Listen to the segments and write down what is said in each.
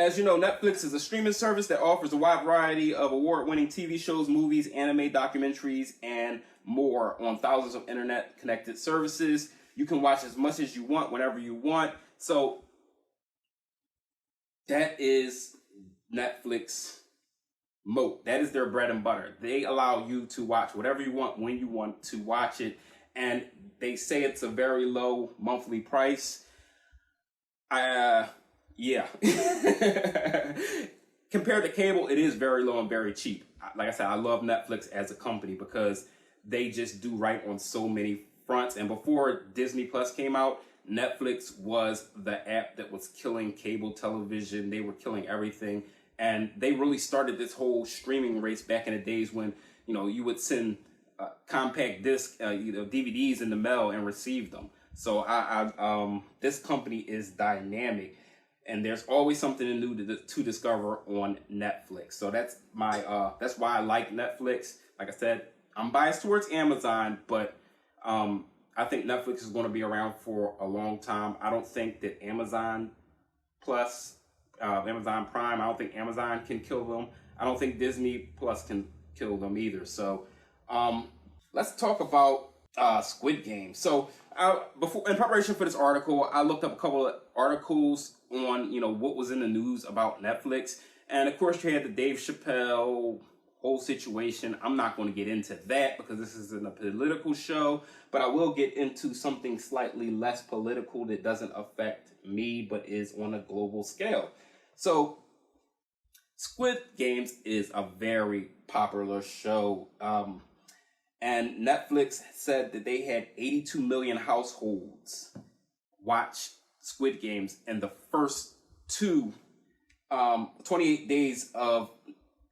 As you know, Netflix is a streaming service that offers a wide variety of award-winning TV shows, movies, anime, documentaries, and more on thousands of internet-connected services. You can watch as much as you want, whenever you want. So that is Netflix moat. That is their bread and butter. They allow you to watch whatever you want, when you want to watch it. And they say it's a very low monthly price. Yeah. Compared to cable, it is very low and very cheap. Like I said, I love Netflix as a company because they just do right on so many fronts. And before Disney Plus came out, Netflix was the app that was killing cable television. They were killing everything. And they really started this whole streaming race back in the days when, you know, you would send compact disc, DVDs in the mail and receive them. So this company is dynamic. And there's always something new to discover on Netflix. So that's that's why I like Netflix. Like I said, I'm biased towards Amazon, but I think Netflix is going to be around for a long time. I don't think that Amazon Plus, Amazon Prime, I don't think Amazon can kill them. I don't think Disney Plus can kill them either. So let's talk about Squid Game. So in preparation for this article, I looked up a couple of articles on, you know, what was in the news about Netflix. And of course you had the Dave Chappelle whole situation. I'm not going to get into that because this isn't a political show, but I will get into something slightly less political that doesn't affect me, but is on a global scale. So Squid Games is a very popular show. And Netflix said that they had 82 million households watch Squid Games in the first 28 days of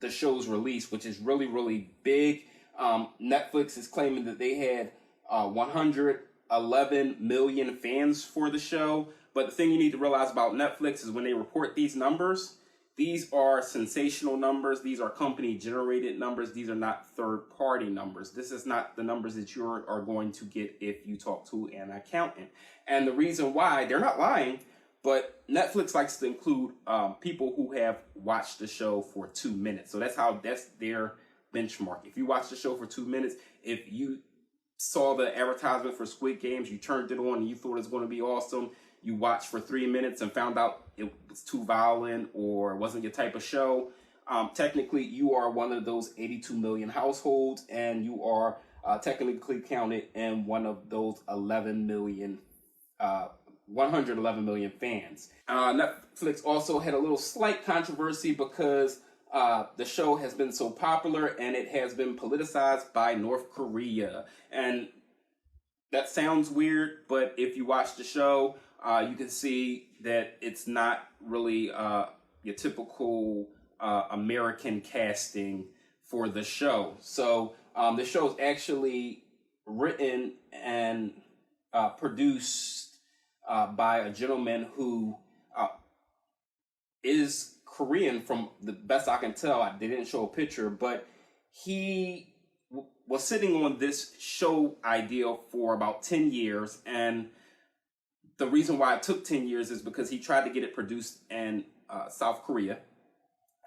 the show's release, which is really, really big. Netflix is claiming that they had 111 million fans for the show. But the thing you need to realize about Netflix is when they report these numbers, these are sensational numbers. These are company-generated numbers. These are not third-party numbers. This is not the numbers that you are going to get if you talk to an accountant. And the reason why, they're not lying, but Netflix likes to include people who have watched the show for 2 minutes. So that's their benchmark. If you watch the show for 2 minutes, if you saw the advertisement for Squid Games, you turned it on and you thought it was going to be awesome, you watched for 3 minutes and found out it was too violent or wasn't your type of show, technically you are one of those 82 million households, and you are technically counted in one of those 111 million fans. Netflix also had a little slight controversy because the show has been so popular and it has been politicized by North Korea. And that sounds weird, but if you watch the show, you can see that it's not really your typical American casting for the show. So the show is actually written and produced by a gentleman who is Korean, from the best I can tell. They didn't show a picture, but he was sitting on this show idea for about 10 years, and the reason why it took 10 years is because he tried to get it produced in South Korea,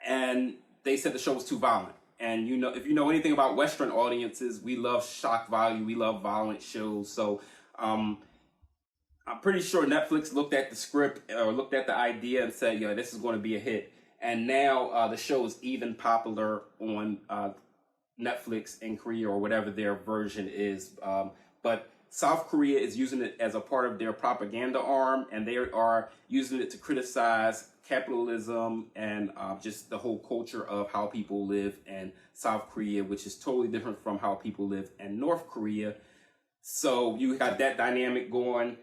and they said the show was too violent. And you know, if you know anything about Western audiences, we love shock value, we love violent shows. So I'm pretty sure Netflix looked at the script or looked at the idea and said, "Yeah, this is going to be a hit." And now the show is even popular on Netflix in Korea, or whatever their version is. But South Korea is using it as a part of their propaganda arm, and they are using it to criticize capitalism and just the whole culture of how people live in South Korea, which is totally different from how people live in North Korea. So you got that dynamic going.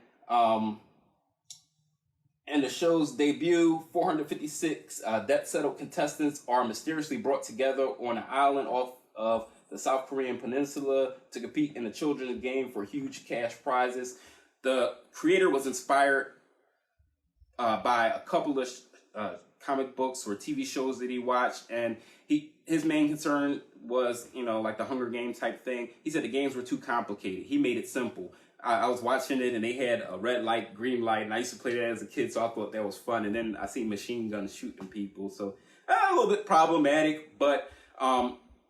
And the show's debut, 456 debt-settled contestants are mysteriously brought together on an island off of the South Korean peninsula to compete in a children's game for huge cash prizes. The creator was inspired by a couple of comic books or TV shows that he watched, and his main concern was, you know, like the Hunger Games type thing. He said the games were too complicated. He made it simple. I was watching it and they had a red light, green light, and I used to play that as a kid, so I thought that was fun. And then I seen machine guns shooting people, so a little bit problematic, but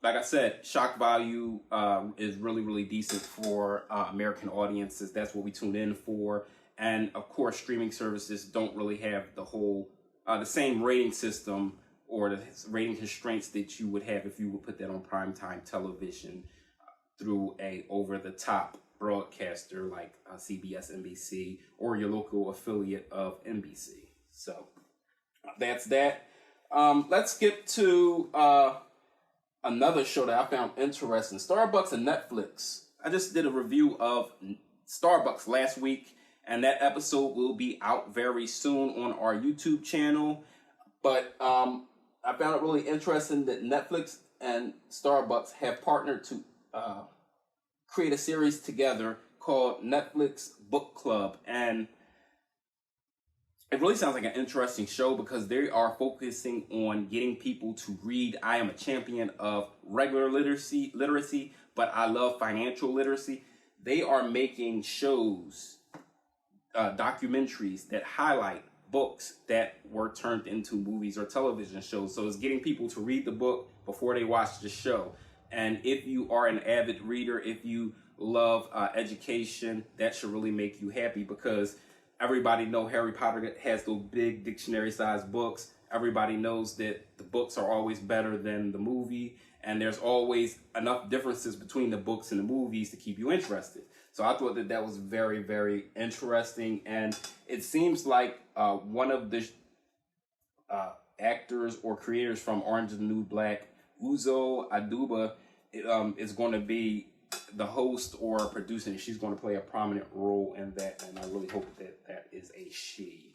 like I said, shock value is really, really decent for American audiences. That's what we tune in for. And of course, streaming services don't really have the same rating system or the rating constraints that you would have if you would put that on primetime television through a over-the-top broadcaster like CBS, NBC, or your local affiliate of NBC. So that's that. Let's get to another show that I found interesting. Starbucks and Netflix. I just did a review of Starbucks last week, and that episode will be out very soon on our YouTube channel. But I found it really interesting that Netflix and Starbucks have partnered to create a series together called Netflix Book Club. And it really sounds like an interesting show because they are focusing on getting people to read. I am a champion of regular literacy, but I love financial literacy. They are making shows, documentaries that highlight books that were turned into movies or television shows. So it's getting people to read the book before they watch the show. And if you are an avid reader, if you love education, that should really make you happy because everybody knows Harry Potter has those big dictionary-sized books. Everybody knows that the books are always better than the movie, and there's always enough differences between the books and the movies to keep you interested. So I thought that was very, very interesting, and it seems like one of the actors or creators from Orange is the New Black, Uzo Aduba, is going to be the host or producer, and she's going to play a prominent role in that, and I really hope that that is a she.